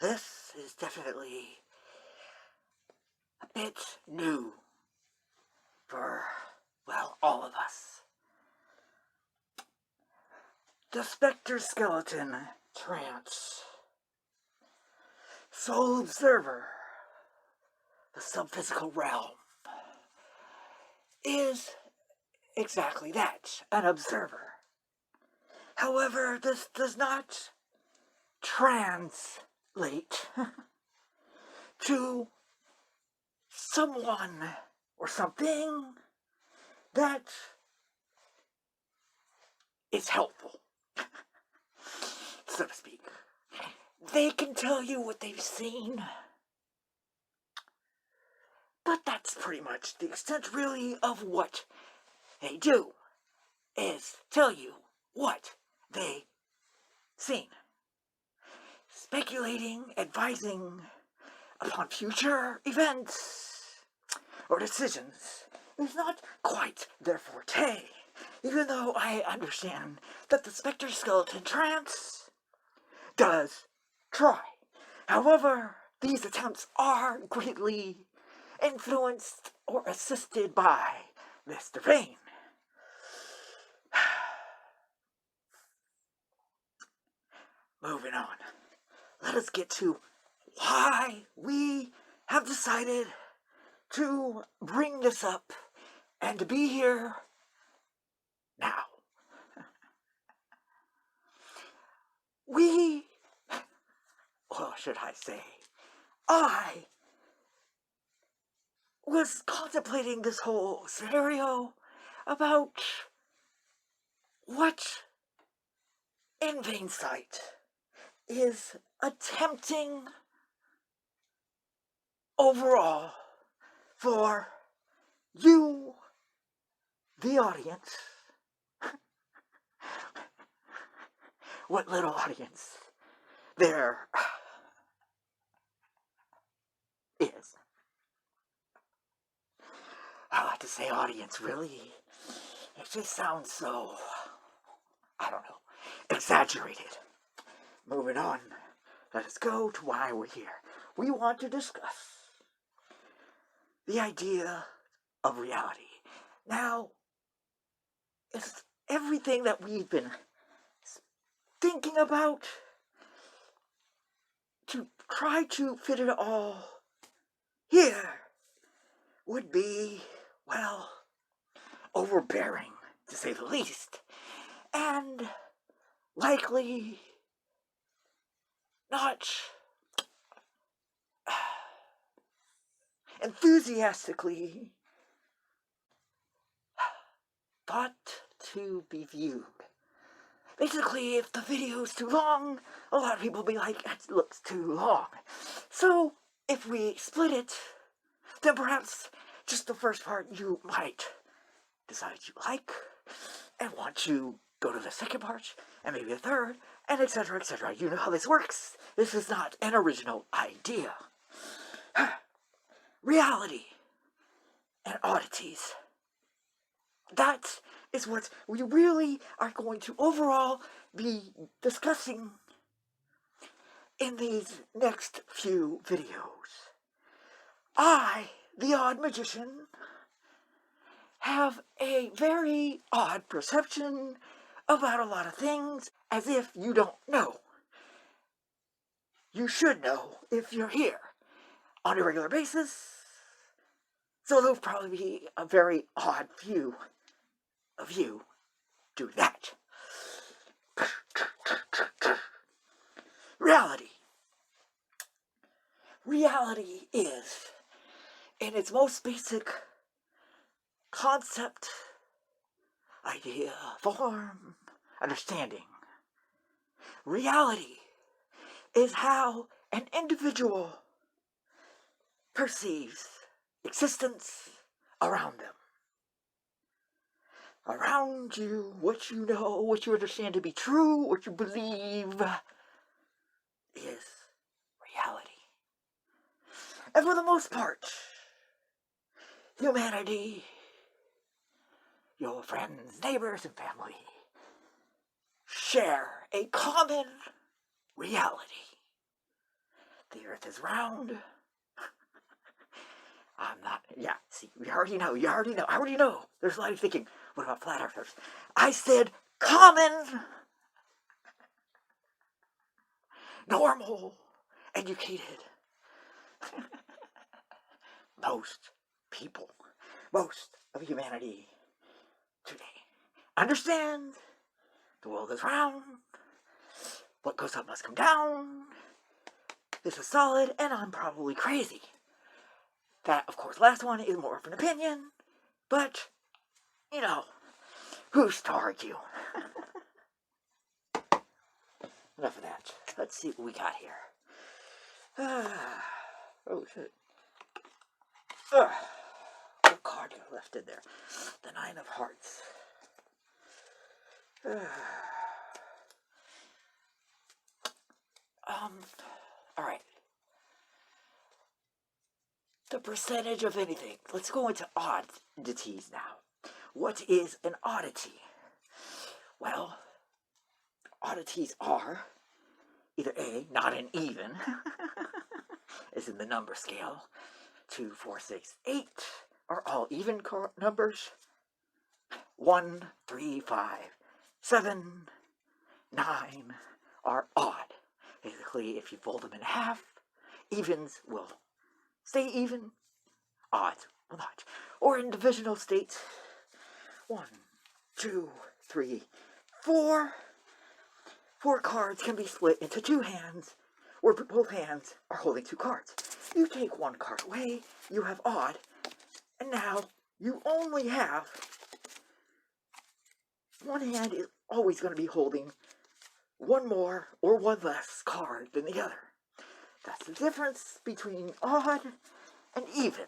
this is definitely a bit new for, well, all of us. The Specter Skeleton, Trance, Soul Observer, the subphysical realm, is exactly that, an observer. However, this does not translate to someone or something that is helpful, so to speak. They can tell you what they've seen, but that's pretty much the extent, really, of what they do, is tell you what they've seen. Speculating, advising upon future events or decisions is not quite their forte, even though I understand that the Specter Skeleton Trance does try. However, these attempts are greatly influenced or assisted by Mr. Vane. Moving on, let us get to why we have decided to bring this up and to be here now. Should I say, I was contemplating this whole scenario about what in Vane's sight is attempting overall for you, the audience, what little audience there is. I like to say audience, really. It just sounds so, I don't know, exaggerated. Moving on, let us go to why we're here. We want to discuss the idea of reality. Now, it's everything that we've been thinking about to try to fit it all here would be, well, overbearing, to say the least, and likely not enthusiastically thought to be viewed. Basically, if the video's too long, a lot of people will be like, it looks too long. So, if we split it, then perhaps just the first part you might decide you like, and want to go to the second part, and maybe the third, and etc., etc. You know how this works. This is not an original idea. Reality and oddities. That is what we really are going to overall be discussing in these next few videos. I, the odd magician, have a very odd perception about a lot of things, as if you don't know. You should know if you're here on a regular basis, so there'll probably be a very odd few of you do that. Reality. Reality is, in its most basic concept, idea, form, understanding, reality is how an individual perceives existence around them. Around you, what you know, what you understand to be true, what you believe is reality. And for the most part, humanity, your friends, neighbors, and family share a common reality. The earth is round. I'm not, yeah, see, you already know. I already know. There's a lot of thinking, what about flat earthers? I said common, normal, educated. Most people, most of humanity today understand the world is round, what goes up must come down, this is solid, and I'm probably crazy. That, of course, last one is more of an opinion, but, you know, who's to argue? Enough of that. Let's see what we got here. Oh, shit. What card do I left in there? The Nine of Hearts. Alright. The percentage of anything. Let's go into oddities now. What is an oddity? Well, oddities are either A, not an even, as in the number scale, 2, 4, 6, 8 are all even numbers. 1, 3, 5, 7, 9 are odd. Basically, if you fold them in half, evens will stay even, odds will not. Or in divisional states, 1, 2, 3, 4. 4 cards can be split into 2 hands, where both hands are holding 2 cards. You take 1 card away, you have odd, and now you only have one hand is always going to be holding 1 more or 1 less card than the other. That's the difference between odd and even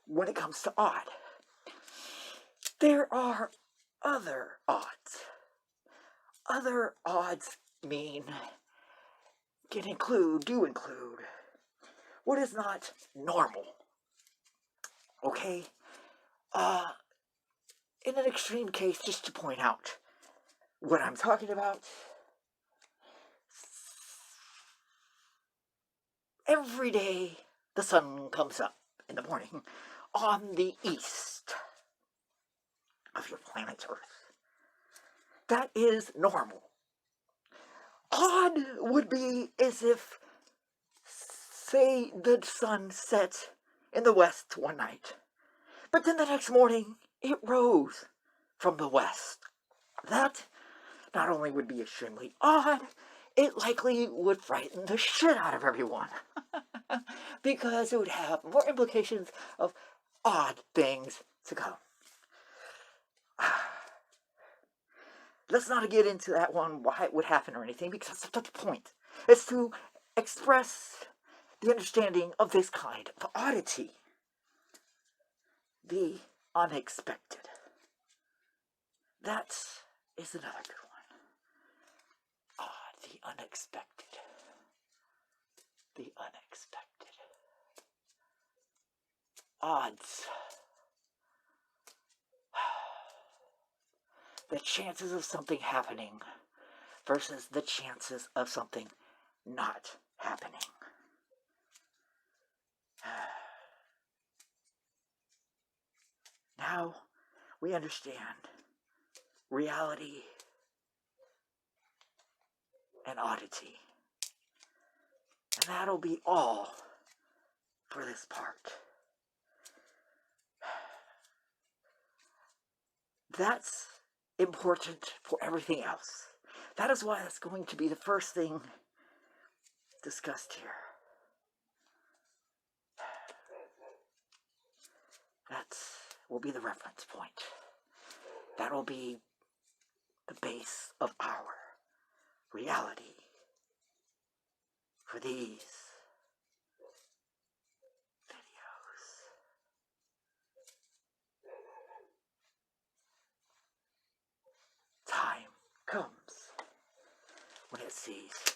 when it comes to odd. There are other odds. Other odds do include what is not normal. Okay? In an extreme case, just to point out what I'm talking about, every day the sun comes up in the morning on the east of your planet Earth. That is normal. Odd would be as if, say, the sun set in the west one night, but then the next morning it rose from the west. That not only would be extremely odd, it likely would frighten the shit out of everyone. Because it would have more implications of odd things to come. Let's not get into that one, why it would happen or anything, because that's not the point. It's to express the understanding of this kind of oddity. The unexpected. That is another good one. The unexpected. The unexpected. Odds. The chances of something happening versus the chances of something not happening. Now we understand reality and oddity. And that'll be all for this part. That's important for everything else. That is why that's going to be the first thing discussed here. That will be the reference point. That will be the base of our reality for these videos. Time comes when it sees